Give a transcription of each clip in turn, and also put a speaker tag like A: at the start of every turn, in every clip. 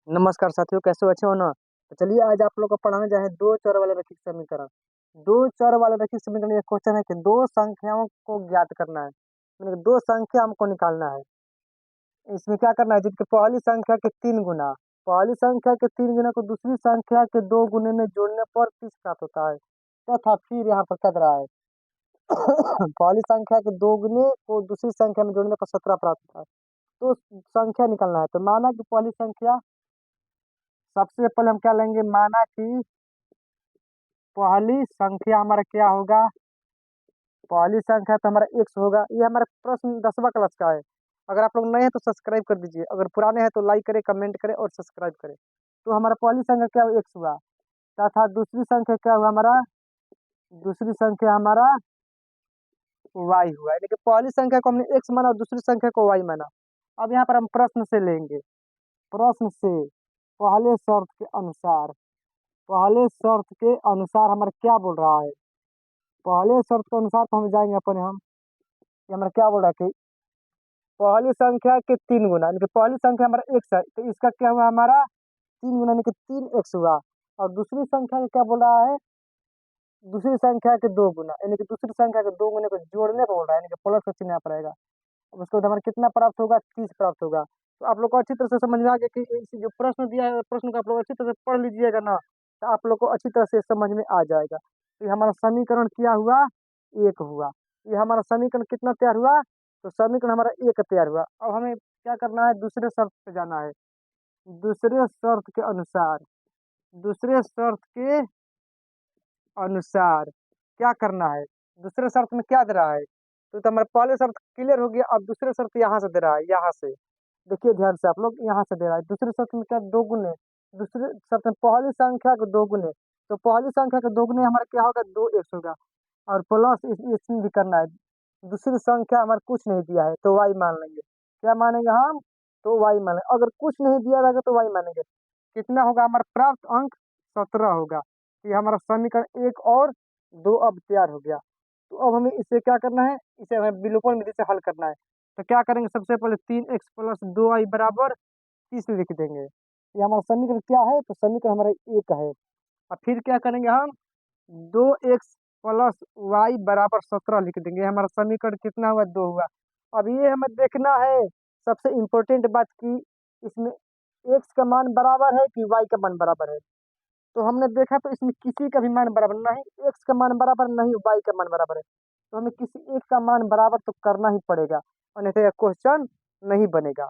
A: नमस्कार साथियों, कैसे हो? अच्छे हो ना? तो चलिए आज आप लोग को पढ़ाने जा रहे हैं 2 चर वाले रैखिक समीकरण। 2 चर वाले रैखिक समीकरण ये क्वेश्चन है कि 2 संख्याओं को ज्ञात करना है। यानी कि 2 संख्या हमको निकालना है। इसमें क्या करना है जिनकी पहली संख्या के 3 गुना, पहली संख्या के 3 गुना को दूसरी संख्या के 2 गुने में जोड़ने पर 30 प्राप्त होता है। तथा फिर यहाँ पर क्या दे रहा है पहली संख्या के 2 गुने को दूसरी संख्या में जोड़ने पर 17 प्राप्त होता है। तो संख्या निकालना है। तो माना कि पहली संख्या सबसे पहले हम क्या लेंगे, माना कि पहली संख्या हमारा क्या होगा, पहली संख्या तो हमारा x होगा। ये हमारा प्रश्न 10वां क्लास का है। अगर आप लोग नए हैं तो सब्सक्राइब कर दीजिए, अगर पुराने हैं तो लाइक करें, कमेंट करें और सब्सक्राइब करें। तो हमारा पहली संख्या क्या हुआ, x हुआ। तथा दूसरी संख्या क्या हुआ हमारा, दूसरी संख्या हमारा y हुआ। यानी कि पहली संख्या को हमने x माना और दूसरी संख्या को y माना। अब यहाँ पर हम प्रश्न से लेंगे, प्रश्न से पहले शर्त के अनुसार, पहले शर्त के अनुसार हमारा क्या बोल रहा है, पहले शर्त के अनुसार तो हम जाएंगे अपने हम, ये हमारा क्या बोल रहा है कि पहली संख्या के 3 गुना, यानी कि पहली संख्या हमारा x है तो इसका क्या हुआ हमारा 3 गुना, यानी कि 3x हुआ। और दूसरी संख्या का क्या बोल रहा है, दूसरी संख्या के 2 गुना, यानी कि दूसरी संख्या के 2 गुने को जोड़ने पर बोल रहा है, यानी कि प्लस का चिन्ह यहाँ पर आएगा। अब उसके बाद हमारा कितना प्राप्त होगा, 30 प्राप्त होगा। तो आप लोग को अच्छी तरह से समझ में आ गया कि इस जो प्रश्न दिया है, प्रश्न को आप लोग अच्छी तरह से पढ़ लीजिएगा ना, तो आप लोग को अच्छी तरह से समझ में आ जाएगा। तो ये हमारा समीकरण क्या हुआ, एक हुआ। ये हमारा समीकरण कितना तैयार हुआ, तो समीकरण हमारा एक तैयार हुआ। अब हमें क्या करना है, दूसरे शर्त पे जाना है। दूसरे शर्त के अनुसार, दूसरे शर्त के अनुसार क्या करना है, दूसरे शर्त में क्या दे रहा है। तो हमारा पहले शर्त क्लियर हो गया। अब दूसरे शर्त यहाँ से दे रहा है, यहाँ से देखिए ध्यान से आप लोग, यहाँ से दे रहा है दूसरी शर्त में क्या, 2 गुने। दूसरे शर्त में पहली संख्या को 2 गुने, तो पहली संख्या के 2 गुने हमारा क्या होगा, 2x होगा। और प्लस इसमें भी करना है। दूसरी संख्या हमारा कुछ नहीं दिया है तो y मान लेंगे। क्या मानेंगे हम, तो y मान लेंगे। अगर कुछ नहीं दिया रहेगा तो y मानेंगे। कितना होगा हमारा प्राप्त अंक, 17 होगा। ये हमारा समीकरण एक और दो अब तैयार हो गया। तो अब हमें इसे क्या करना है, इसे हमें विलोपन विधि से हल करना है। तो क्या करेंगे, सबसे पहले 3x प्लस 2y बराबर 30 लिख देंगे। ये हमारा समीकरण क्या है, तो समीकरण हमारा एक है। और फिर क्या करेंगे हम, 2x प्लस वाई बराबर 17 लिख देंगे। हमारा समीकरण कितना हुआ, 2 हुआ। अब ये हमें देखना है सबसे इम्पोर्टेंट बात की, इसमें x का मान बराबर है कि y का मान बराबर है। तो हमने देखा तो इसमें किसी का भी मान बराबर नहीं, x का मान बराबर नहीं, y का मान बराबर है। तो हमें किसी एक का मान बराबर तो करना ही पड़ेगा, और नहीं तो यह क्वेश्चन नहीं बनेगा।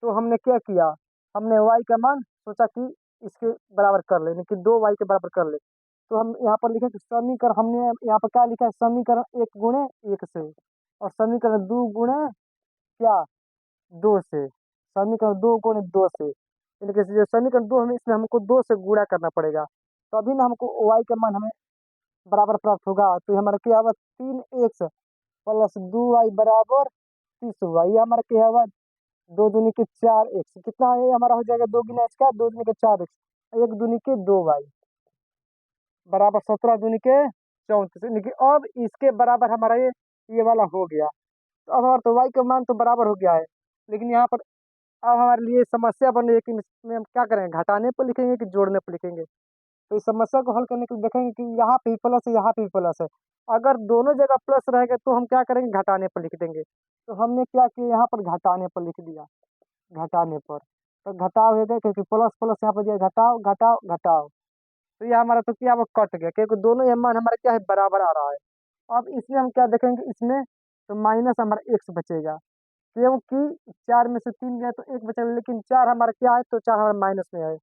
A: तो हमने क्या किया, हमने y का मान सोचा कि इसके बराबर कर ले, यानी कि 2y के बराबर कर ले। तो हम यहाँ पर लिखे कि समीकरण, हमने यहाँ पर क्या लिखा है, समीकरण 1 गुणे 1 से, और समीकरण 2 गुणे क्या, 2 से, समीकरण 2 गुणे 2 से, यानी कि जो समीकरण 2 हमें इसमें हमको 2 से गुणा करना पड़ेगा। तभी ना हमको y का मान हमें बराबर प्राप्त होगा। तो ये हमारा क्या हुआ, 3x प्लस 2y बराबर 30 हुआ। ये हमारा क्या हुआ, 2 दूनी के 4x, कितना है हमारा हो जाएगा, 2 गुना इसका 2 दूनी के 4x, 1 दूनी के 2y बराबर 17 दूनी के 34, यानी कि अब इसके बराबर हमारा ये वाला हो गया। तो अब हमारा तो y का मान तो बराबर हो गया है। लेकिन यहाँ पर अब हमारे लिए समस्या बन रही है कि इसमें हम क्या करेंगे, घटाने पर लिखेंगे कि जोड़ने पर लिखेंगे। तो इस समस्या को हल करने के लिए देखेंगे कि यहाँ पे भी प्लस है, यहाँ पे भी प्लस है। अगर दोनों जगह प्लस रहेगा तो हम क्या करेंगे, घटाने पर लिख देंगे। तो हमने क्या किया, यहाँ पर घटाने पर लिख दिया, घटाने पर। तो घटाव हो गया क्योंकि प्लस प्लस यहाँ पर दिया, घटाओ घटाओ घटाओ। तो ये हमारा तो क्या, वो कट गया क्योंकि दोनों ये मान हमारा क्या है, बराबर आ रहा है। अब इसमें हम क्या देखेंगे, इसमें तो माइनस हमारा एक्स बचेगा, क्योंकि 4 में से 3 गया तो 1 बचेगा, लेकिन 4 हमारा क्या है, तो 4 हमारा माइनस में है।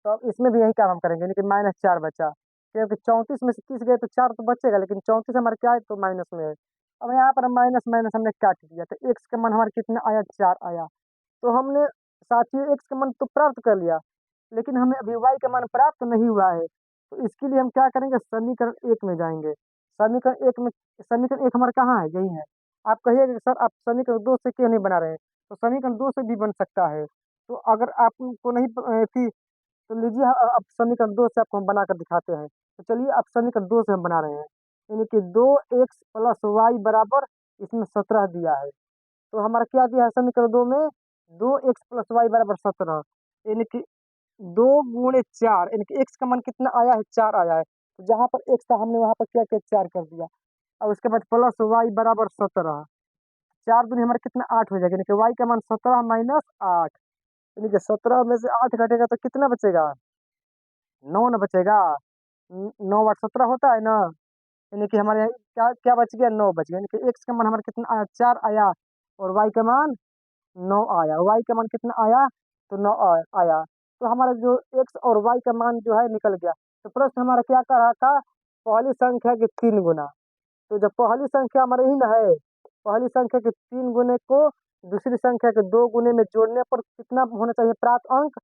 A: तो अब इसमें भी यही काम हम करेंगे, लेकिन -4 बचा, क्योंकि 34 में से 30 गए तो 4 तो बचेगा, लेकिन 34 हमारा क्या है, तो माइनस में है। अब यहाँ पर माइनस माइनस हमने काट दिया, तो एक्स का मान हमारा कितना आया, 4 आया। तो हमने साथियों एक्स का मान तो प्राप्त कर लिया, लेकिन हमें अभी वाई का मान प्राप्त नहीं हुआ है। तो इसके लिए हम क्या करेंगे, समीकरण एक में जाएंगे। समीकरण एक में, समीकरण एक हमारा कहाँ है, यही है। आप कहिएगा कि सर आप समीकरण 2 से क्यों नहीं बना रहे हैं, तो समीकरण 2 से भी बन सकता है। तो अगर आपको नहीं थी तो लीजिए, अब समीकरण 2 से आपको हम बनाकर दिखाते हैं। तो चलिए अब समीकरण 2 से हम बना रहे हैं, यानी कि 2x प्लस वाई बराबर, इसमें 17 दिया है। तो हमारा क्या दिया है समीकरण 2 में, 2x प्लस वाई बराबर 17। यानी कि 2 गुणे 4 यानी कि एक्स का मान कितना आया है, 4 आया है। तो जहाँ पर एक्स था हमने वहाँ पर क्या किया, 4 कर दिया। अब उसके बाद प्लस वाई बराबर 17, 4 दूनी हमारा कितना 8 हो जाएगा, यानी कि वाई का मान 17 माइनस 8, यानी कि 17 में से 8 घटेगा तो कितना बचेगा, 9 ना बचेगा। 9 8 17 होता है ना, यानी कि हमारे यहाँ क्या क्या बच गया, 9 बच गया, यानी कि एक्स का मान हमारा कितना आया, 4 आया, और वाई का मान 9 आया। वाई का मान कितना आया, तो 9 आया। तो हमारा जो एक्स और वाई का मान जो है निकल गया। तो प्रश्न हमारा क्या कर रहा था, पहली संख्या के 3 गुना। तो जब पहली संख्या हमारे ही ना है, पहली संख्या के 3 गुने को दूसरी संख्या के 2 गुने में जोड़ने पर कितना होना चाहिए प्राप्त अंक,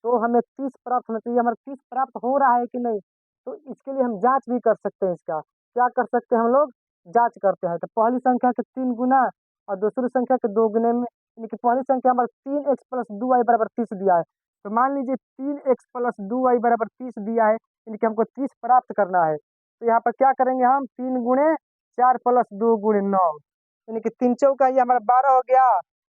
A: तो हमें 30 प्राप्त होना चाहिए। हमारा 30 प्राप्त हो रहा है कि नहीं, तो इसके लिए हम जांच भी कर सकते हैं। इसका क्या कर सकते हैं हम लोग, जांच करते हैं। तो पहली संख्या के 3 गुना और दूसरी संख्या के 2 गुने में, यानी कि पहली संख्या हमारा 3x प्लस 2y बराबर 30 दिया है। तो मान लीजिए 3x प्लस 2y बराबर 30 दिया है, यानी कि हमको 30 प्राप्त करना है। तो यहाँ पर क्या करेंगे हम, 3 गुणे 4 प्लस 2 गुणे 9, यानी कि 3 चौका ये हमारा 12 हो गया,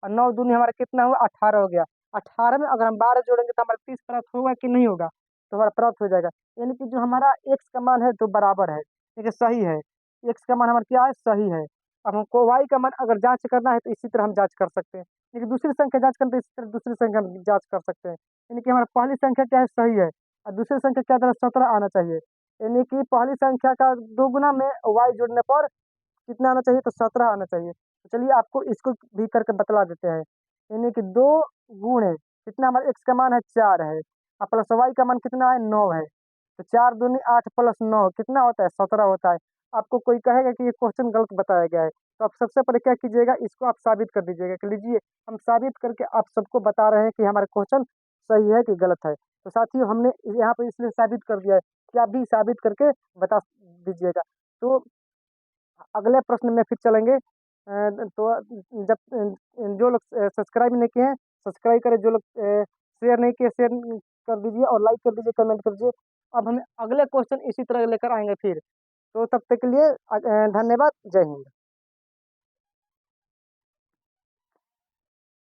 A: और 9 दूनी हमारा कितना हुआ, 18 हो गया। 18 में अगर हम 12 जोड़ेंगे तो हमारा 30 प्राप्त होगा कि नहीं होगा, तो हमारा प्राप्त हो जाएगा। यानी कि जो हमारा एक्स का मान है तो बराबर है, ठीक है, सही है। एक्स का मान हमारा क्या है, सही है। अब हमको वाई का मान अगर जांच करना है तो इसी तरह हम जांच कर सकते हैं, लेकिन दूसरी संख्या जांच करते हैं इसी तरह दूसरी संख्या में जांच कर सकते हैं। यानी कि हमारा पहली संख्या क्या है, सही है, और दूसरी संख्या क्या तरह 17 आना चाहिए। यानी कि पहली संख्या का 2 गुना में वाई जोड़ने पर कितना आना चाहिए, तो 17 आना चाहिए। तो चलिए आपको इसको भी करके बतला देते हैं। यानी कि 2 गुणे कितना, हमारे एक्स का मान है 4 है, और प्लस वाई का मान कितना है, 9 है। तो 4 दूनी 8 प्लस 9 कितना होता है, 17 होता है। आपको कोई कहेगा कि ये क्वेश्चन गलत बताया गया है, तो आप सबसे पहले क्या कीजिएगा, इसको आप साबित कर दीजिएगा कि लीजिए हम साबित करके आप सबको बता रहे हैं कि हमारा क्वेश्चन सही है कि गलत है। तो साथियों हमने यहाँ पे इसलिए साबित कर दिया है कि आप भी साबित करके बता दीजिएगा। तो अगले प्रश्न में फिर चलेंगे। तो जब जो लोग सब्सक्राइब नहीं किए हैं सब्सक्राइब करें, जो लोग शेयर नहीं किए शेयर कर दीजिए, और लाइक कर दीजिए, कमेंट कर दीजिए। अब हम अगले क्वेश्चन इसी तरह लेकर आएंगे फिर। तो तब तक के लिए धन्यवाद, जय हिंद।